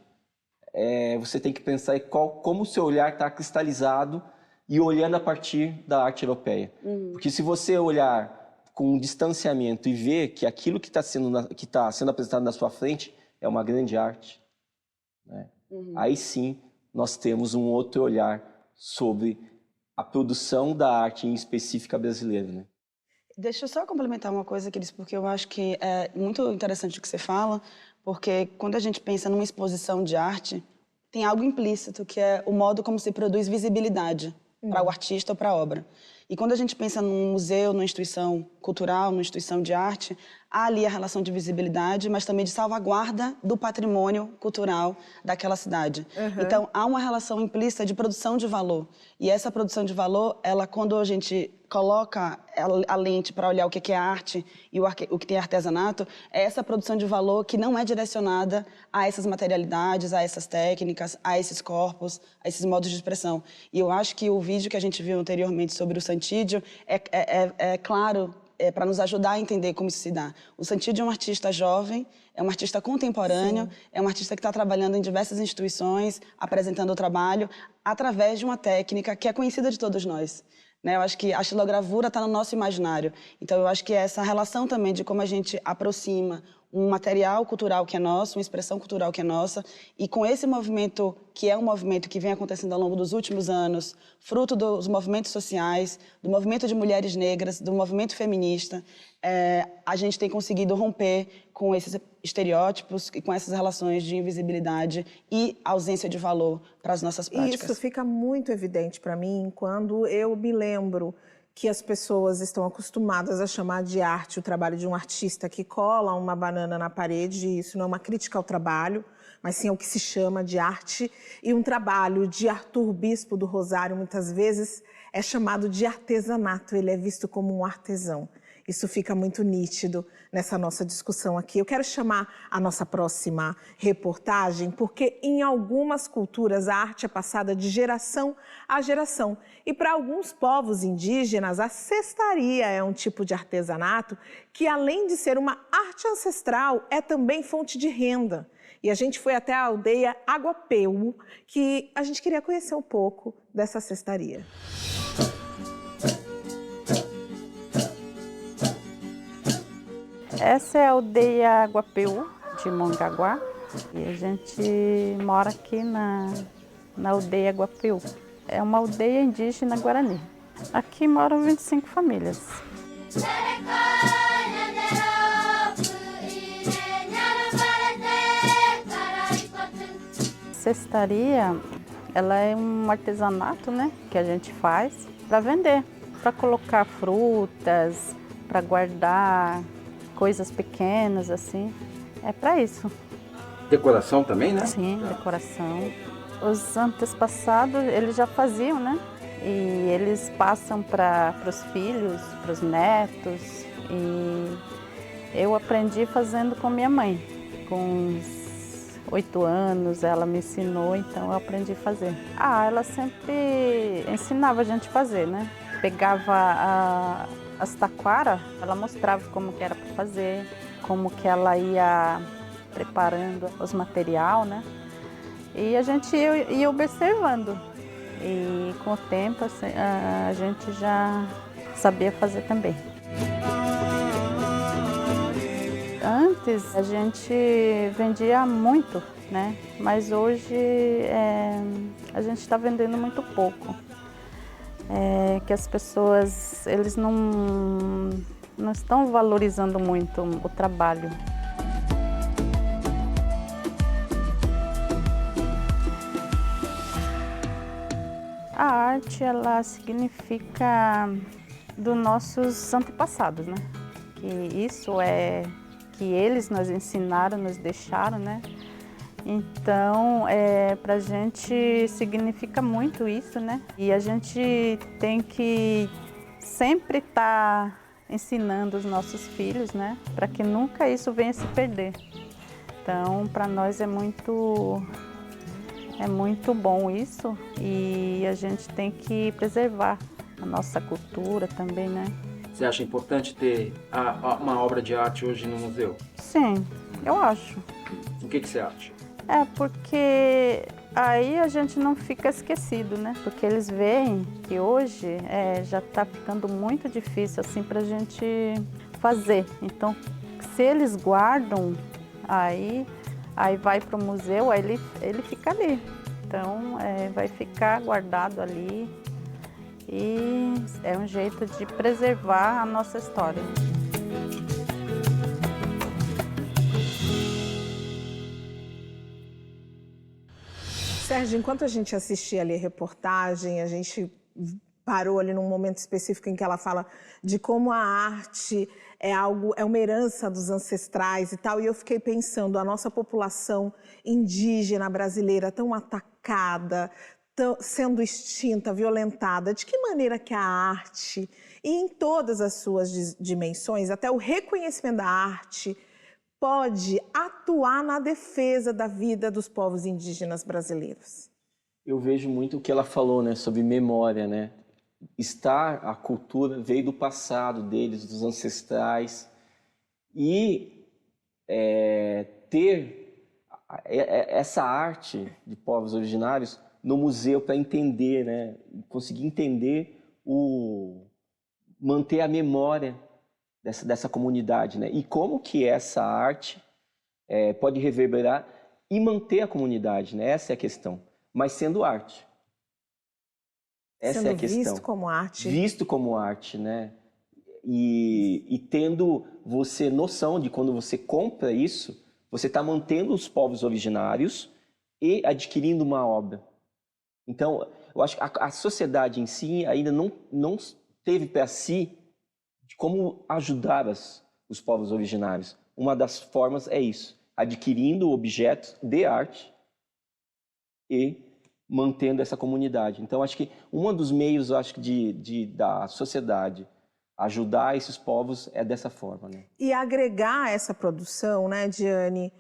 você tem que pensar como o seu olhar está cristalizado e olhando a partir da arte europeia. Porque se você olhar com um distanciamento e ver que aquilo que está sendo apresentado na sua frente é uma grande arte, né? Aí sim nós temos um outro olhar sobre a produção da arte em específica brasileira, né? Deixa eu só complementar uma coisa, Cris, porque eu acho que é muito interessante o que você fala, porque quando a gente pensa numa exposição de arte, tem algo implícito, que é o modo como se produz visibilidade para o artista ou para a obra. E quando a gente pensa num museu, numa instituição cultural, numa instituição de arte, há ali a relação de visibilidade, mas também de salvaguarda do patrimônio cultural daquela cidade. Então, há uma relação implícita de produção de valor. E essa produção de valor, quando a gente coloca a lente para olhar o que é arte e o que tem artesanato, é essa produção de valor que não é direcionada a essas materialidades, a essas técnicas, a esses corpos, a esses modos de expressão. E eu acho que o vídeo que a gente viu anteriormente sobre o Santídio é claro, para nos ajudar a entender como isso se dá. O Santídio é um artista jovem, é um artista contemporâneo, é um artista que está trabalhando em diversas instituições, apresentando o trabalho, através de uma técnica que é conhecida de todos nós. Eu acho que a xilogravura está no nosso imaginário. Então, eu acho que essa relação também de como a gente aproxima um material cultural que é nosso, uma expressão cultural que é nossa, e com esse movimento, que é um movimento que vem acontecendo ao longo dos últimos anos, fruto dos movimentos sociais, do movimento de mulheres negras, do movimento feminista, a gente tem conseguido romper com esses estereótipos e com essas relações de invisibilidade e ausência de valor para as nossas práticas. Isso fica muito evidente para mim quando eu me lembro que as pessoas estão acostumadas a chamar de arte o trabalho de um artista que cola uma banana na parede. Isso não é uma crítica ao trabalho, mas sim ao que se chama de arte. E um trabalho de Arthur Bispo do Rosário, muitas vezes, é chamado de artesanato. Ele é visto como um artesão. Isso fica muito nítido nessa nossa discussão aqui. Eu quero chamar a nossa próxima reportagem, porque em algumas culturas a arte é passada de geração a geração. E para alguns povos indígenas, a cestaria é um tipo de artesanato que, além de ser uma arte ancestral, é também fonte de renda. E a gente foi até a aldeia Aguapeu, que a gente queria conhecer um pouco dessa cestaria. Essa é a aldeia Guapeu, de Mongaguá. E a gente mora aqui na aldeia Guapeu. É uma aldeia indígena guarani. Aqui moram 25 famílias. Cestaria, ela é um artesanato, né, que a gente faz para vender, para colocar frutas, para guardar coisas pequenas assim. É para isso. Decoração também, né? Sim, decoração. Os antepassados, eles já faziam, né? E eles passam para os filhos, para os netos. E eu aprendi fazendo com minha mãe. Com uns 8 anos, ela me ensinou, então eu aprendi a fazer. Ela sempre ensinava a gente a fazer, né? Pegava as taquara, ela mostrava como que era para fazer, como que ela ia preparando os material, né? E a gente ia observando. E com o tempo assim, a gente já sabia fazer também. Antes a gente vendia muito, né? Mas hoje a gente está vendendo muito pouco. Que as pessoas eles não estão valorizando muito o trabalho. A arte, ela significa dos nossos antepassados, né? Que isso é que eles nos ensinaram, nos deixaram, né? Então, pra gente significa muito isso, né? E a gente tem que sempre estar ensinando os nossos filhos, né? Para que nunca isso venha se perder. Então, para nós é muito bom isso e a gente tem que preservar a nossa cultura também, né? Você acha importante ter uma obra de arte hoje no museu? Sim, eu acho. O que você acha? Porque aí a gente não fica esquecido, né? Porque eles veem que hoje já está ficando muito difícil assim para a gente fazer. Então, se eles guardam, aí vai para o museu, aí ele fica ali. Então, vai ficar guardado ali e é um jeito de preservar a nossa história. Sérgio, enquanto a gente assistia ali a reportagem, a gente parou ali num momento específico em que ela fala de como a arte é uma herança dos ancestrais e tal, e eu fiquei pensando, a nossa população indígena brasileira tão atacada, sendo extinta, violentada, de que maneira que a arte, e em todas as suas dimensões, até o reconhecimento da arte, pode atuar na defesa da vida dos povos indígenas brasileiros? Eu vejo muito o que ela falou, né, sobre memória, né? A cultura veio do passado deles, dos ancestrais, e ter essa arte de povos originários no museu para entender, né, conseguir entender manter a memória dessa comunidade, né? E como que essa arte pode reverberar e manter a comunidade, né? Essa é a questão. Mas sendo arte. Essa é a questão. Visto como arte. Visto como arte, né? E tendo você noção de quando você compra isso, você está mantendo os povos originários e adquirindo uma obra. Então, eu acho que a sociedade em si ainda não teve para si de como ajudar os povos originários. Uma das formas é isso, adquirindo objetos de arte e mantendo essa comunidade. Então, acho que um dos meios, da sociedade ajudar esses povos é dessa forma, né? E agregar a essa produção, né, Diane,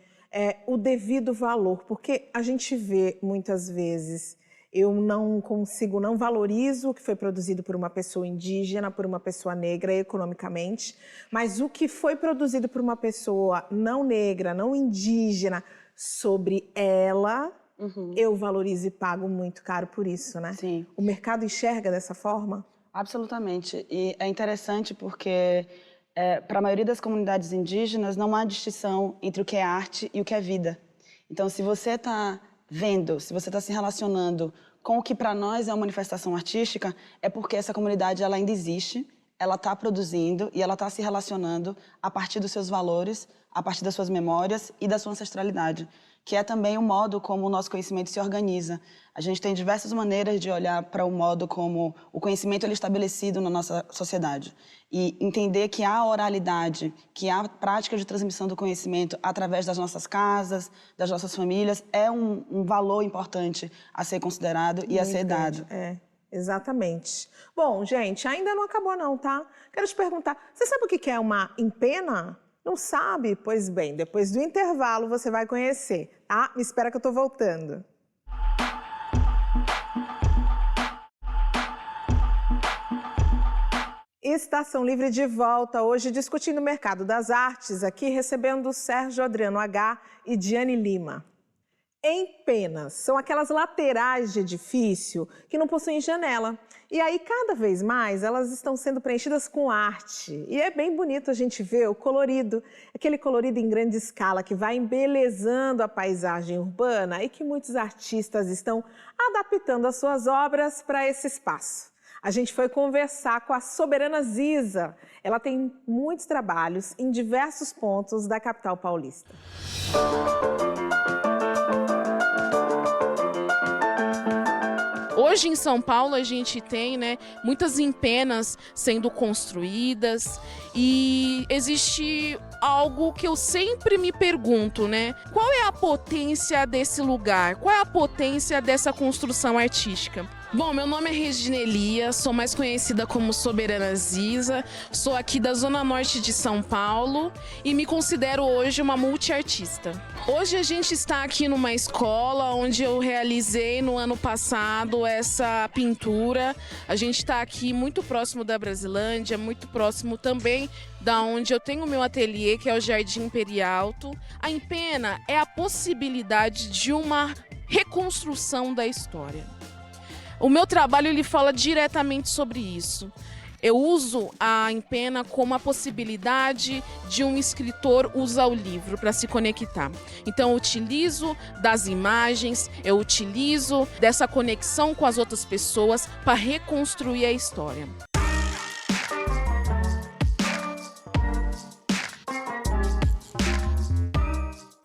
o devido valor, porque a gente vê muitas vezes, eu não valorizo o que foi produzido por uma pessoa indígena, por uma pessoa negra economicamente, mas o que foi produzido por uma pessoa não negra, não indígena, sobre ela, eu valorizo e pago muito caro por isso, né? Sim. O mercado enxerga dessa forma? Absolutamente. E é interessante porque para a maioria das comunidades indígenas, não há distinção entre o que é arte e o que é vida. Então, se você está vendo, se você está se relacionando com o que para nós é uma manifestação artística, é porque essa comunidade ela ainda existe, ela está produzindo e ela está se relacionando a partir dos seus valores, a partir das suas memórias e da sua ancestralidade, que é também o modo como o nosso conhecimento se organiza. A gente tem diversas maneiras de olhar para o modo como o conhecimento é estabelecido na nossa sociedade. E entender que há oralidade, que há prática de transmissão do conhecimento através das nossas casas, das nossas famílias, é um valor importante a ser considerado e a ser dado. Exatamente. Bom, gente, ainda não acabou não, tá? Quero te perguntar, você sabe o que é uma empena? Não sabe? Pois bem, depois do intervalo você vai conhecer, tá? Me espera que eu tô voltando. Estação Livre de volta, hoje discutindo o mercado das artes, aqui recebendo Sérgio Adriano H. e Diane Lima. Empenas são aquelas laterais de edifício que não possuem janela. E aí, cada vez mais, elas estão sendo preenchidas com arte. E é bem bonito a gente ver o colorido, aquele colorido em grande escala que vai embelezando a paisagem urbana e que muitos artistas estão adaptando as suas obras para esse espaço. A gente foi conversar com a Soberana Ziza. Ela tem muitos trabalhos em diversos pontos da capital paulista. Hoje em São Paulo a gente tem, muitas empenas sendo construídas e existe algo que eu sempre me pergunto, qual é a potência desse lugar? Qual é a potência dessa construção artística? Bom, meu nome é Regina Elia, sou mais conhecida como Soberana Ziza, sou aqui da Zona Norte de São Paulo e me considero hoje uma multiartista. Hoje a gente está aqui numa escola onde eu realizei no ano passado essa pintura. A gente está aqui muito próximo da Brasilândia, muito próximo também da onde eu tenho o meu ateliê, que é o Jardim Perialto. A empena é a possibilidade de uma reconstrução da história. O meu trabalho ele fala diretamente sobre isso. Eu uso a empena como a possibilidade de um escritor usar o livro para se conectar. Então eu utilizo das imagens, eu utilizo dessa conexão com as outras pessoas para reconstruir a história.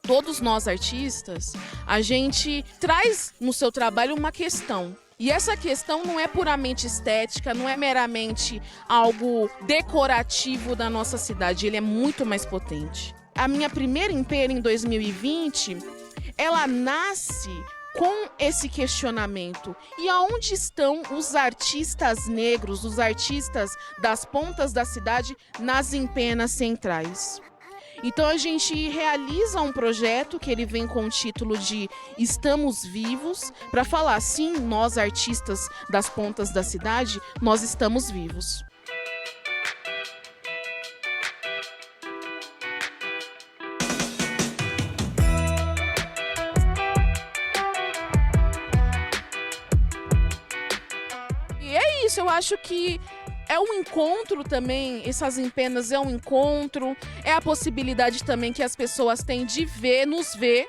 Todos nós artistas, a gente traz no seu trabalho uma questão. E essa questão não é puramente estética, não é meramente algo decorativo da nossa cidade, ele é muito mais potente. A minha primeira empena em 2020, ela nasce com esse questionamento. E aonde estão os artistas negros, os artistas das pontas da cidade nas empenas centrais? Então a gente realiza um projeto que ele vem com o título de Estamos Vivos, para falar, sim, nós artistas das pontas da cidade, nós estamos vivos. E é isso, eu acho que é um encontro também, essas empenas é um encontro, é a possibilidade também que as pessoas têm de nos ver.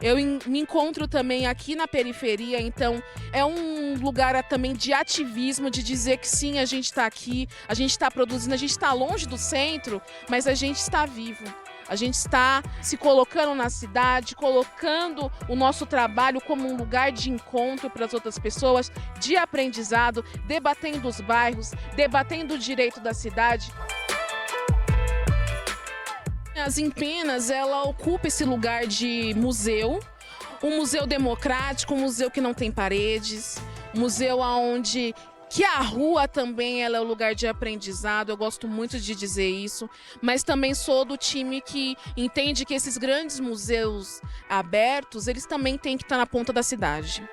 Eu me encontro também aqui na periferia, então é um lugar também de ativismo, de dizer que sim, a gente está aqui, a gente está produzindo, a gente está longe do centro, mas a gente está vivo. A gente está se colocando na cidade, colocando o nosso trabalho como um lugar de encontro para as outras pessoas, de aprendizado, debatendo os bairros, debatendo o direito da cidade. As empenas, ela ocupa esse lugar de museu, um museu democrático, um museu que não tem paredes, um museu onde que a rua também ela é o lugar de aprendizado, eu gosto muito de dizer isso, mas também sou do time que entende que esses grandes museus abertos, eles também têm que estar na ponta da cidade.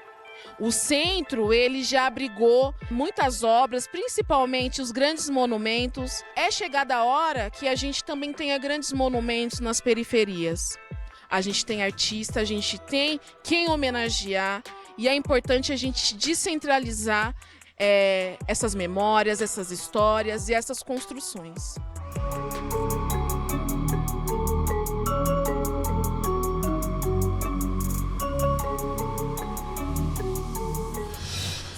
O centro, ele já abrigou muitas obras, principalmente os grandes monumentos. É chegada a hora que a gente também tenha grandes monumentos nas periferias. A gente tem artista, a gente tem quem homenagear e é importante a gente descentralizar essas memórias, essas histórias e essas construções.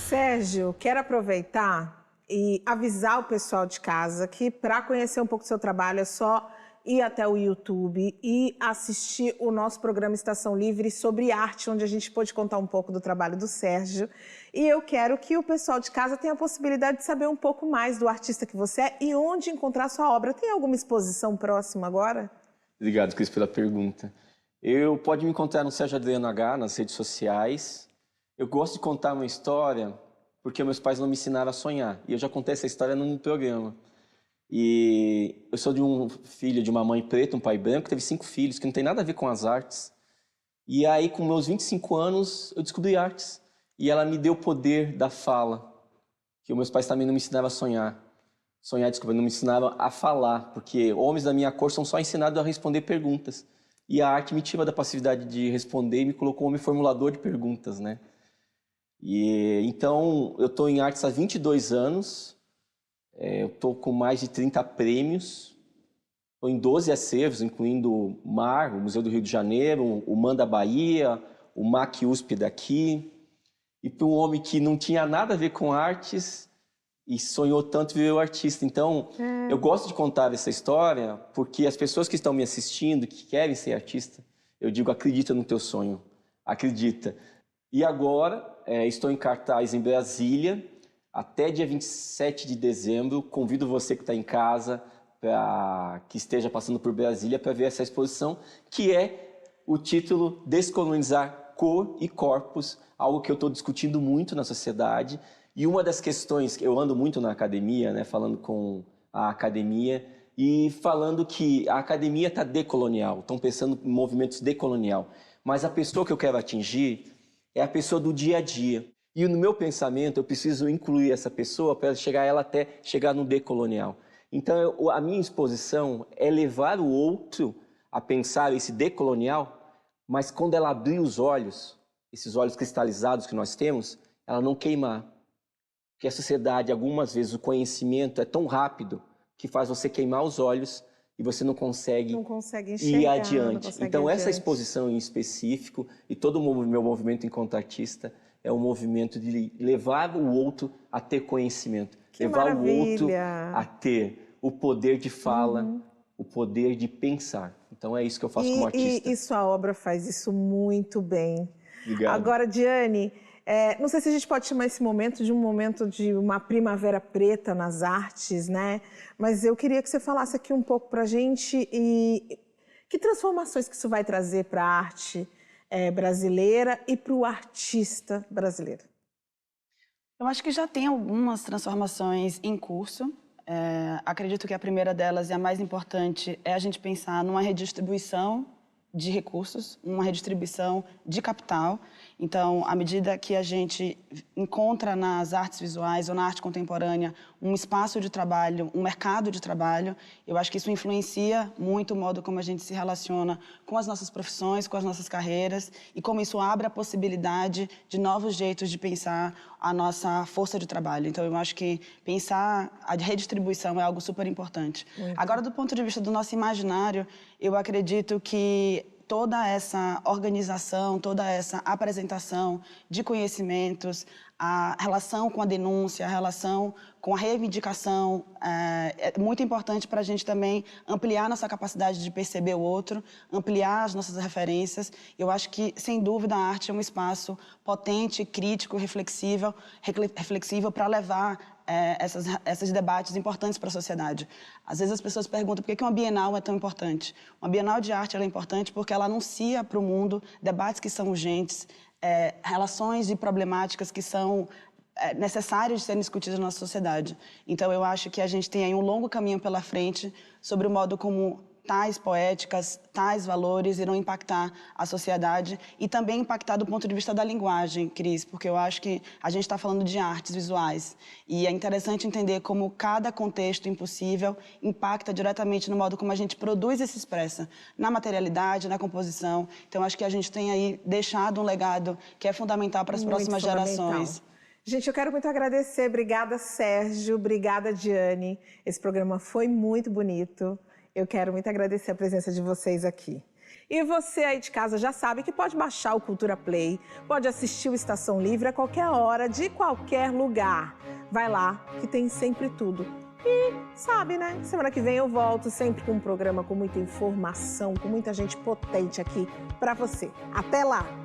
Sérgio, quero aproveitar e avisar o pessoal de casa que para conhecer um pouco do seu trabalho é só ir até o YouTube e assistir o nosso programa Estação Livre sobre arte, onde a gente pôde contar um pouco do trabalho do Sérgio. E eu quero que o pessoal de casa tenha a possibilidade de saber um pouco mais do artista que você é e onde encontrar sua obra. Tem alguma exposição próxima agora? Obrigado, Cris, pela pergunta. Pode me encontrar no Sérgio Adriano H, nas redes sociais. Eu gosto de contar uma história porque meus pais não me ensinaram a sonhar. E eu já contei essa história num programa. E eu sou de um filho de uma mãe preta, um pai branco, que teve 5 filhos, que não tem nada a ver com as artes. E aí, com meus 25 anos, eu descobri artes. E ela me deu o poder da fala, que meus pais também não me ensinaram a sonhar. Não me ensinaram a falar, porque homens da minha cor são só ensinados a responder perguntas. E a arte me tirou da passividade de responder e me colocou homem formulador de perguntas, né? Então, eu estou em artes há 22 anos, eu estou com mais de 30 prêmios, estou em 12 acervos, incluindo o MAR, o Museu do Rio de Janeiro, o MAN da Bahia, o MAC USP daqui. E para um homem que não tinha nada a ver com artes e sonhou tanto viver o artista. Então, eu gosto de contar essa história porque as pessoas que estão me assistindo, que querem ser artista, eu digo, acredita no teu sonho, acredita. E agora, estou em cartaz em Brasília, até dia 27 de dezembro. Convido você que está em casa, que esteja passando por Brasília, para ver essa exposição, que é o título Descolonizar Cor e Corpos, algo que eu estou discutindo muito na sociedade. E uma das questões, eu ando muito na academia, né, falando com a academia, e falando que a academia está decolonial, estão pensando em movimentos decolonial. Mas a pessoa que eu quero atingir é a pessoa do dia a dia. E no meu pensamento, eu preciso incluir essa pessoa para ela até chegar no decolonial. Então, a minha exposição é levar o outro a pensar esse decolonial, mas quando ela abrir os olhos, esses olhos cristalizados que nós temos, ela não queimar. Porque a sociedade, algumas vezes, o conhecimento é tão rápido que faz você queimar os olhos e você não consegue enxergar, ir adiante. Então, essa exposição em específico e todo o meu movimento enquanto artista é um movimento de levar o outro a ter conhecimento, levar o outro a ter o poder de fala, o poder de pensar. Então, é isso que eu faço como artista. E sua obra faz isso muito bem. Obrigado. Agora, Diane, não sei se a gente pode chamar esse momento de uma primavera preta nas artes, né? Mas eu queria que você falasse aqui um pouco para a gente e que transformações que isso vai trazer para a arte brasileira e para o artista brasileiro. Eu acho que já tem algumas transformações em curso. Acredito que a primeira delas e a mais importante é a gente pensar numa redistribuição de recursos, uma redistribuição de capital. Então, à medida que a gente encontra nas artes visuais ou na arte contemporânea um espaço de trabalho, um mercado de trabalho, eu acho que isso influencia muito o modo como a gente se relaciona com as nossas profissões, com as nossas carreiras e como isso abre a possibilidade de novos jeitos de pensar a nossa força de trabalho. Então, eu acho que pensar a redistribuição é algo super importante. Agora, do ponto de vista do nosso imaginário, eu acredito que toda essa organização, toda essa apresentação de conhecimentos, a relação com a denúncia, a relação com a reivindicação é muito importante para a gente também ampliar nossa capacidade de perceber o outro, ampliar as nossas referências. Eu acho que, sem dúvida, a arte é um espaço potente, crítico, reflexível para levar esses debates importantes para a sociedade. Às vezes as pessoas perguntam por que uma Bienal é tão importante. Uma Bienal de arte é importante porque ela anuncia para o mundo debates que são urgentes, relações e problemáticas que são necessárias de serem discutidas na nossa sociedade. Então, eu acho que a gente tem aí um longo caminho pela frente sobre o modo como tais poéticas, tais valores irão impactar a sociedade e também impactar do ponto de vista da linguagem, Cris, porque eu acho que a gente está falando de artes visuais e é interessante entender como cada contexto impossível impacta diretamente no modo como a gente produz e se expressa, na materialidade, na composição. Então, acho que a gente tem aí deixado um legado que é fundamental para as próximas gerações. Gente, eu quero muito agradecer. Obrigada, Sérgio. Obrigada, Diane. Esse programa foi muito bonito. Eu quero muito agradecer a presença de vocês aqui. E você aí de casa já sabe que pode baixar o Cultura Play, pode assistir o Estação Livre a qualquer hora, de qualquer lugar. Vai lá, que tem sempre tudo. E sabe, né? Semana que vem eu volto sempre com um programa com muita informação, com muita gente potente aqui pra você. Até lá!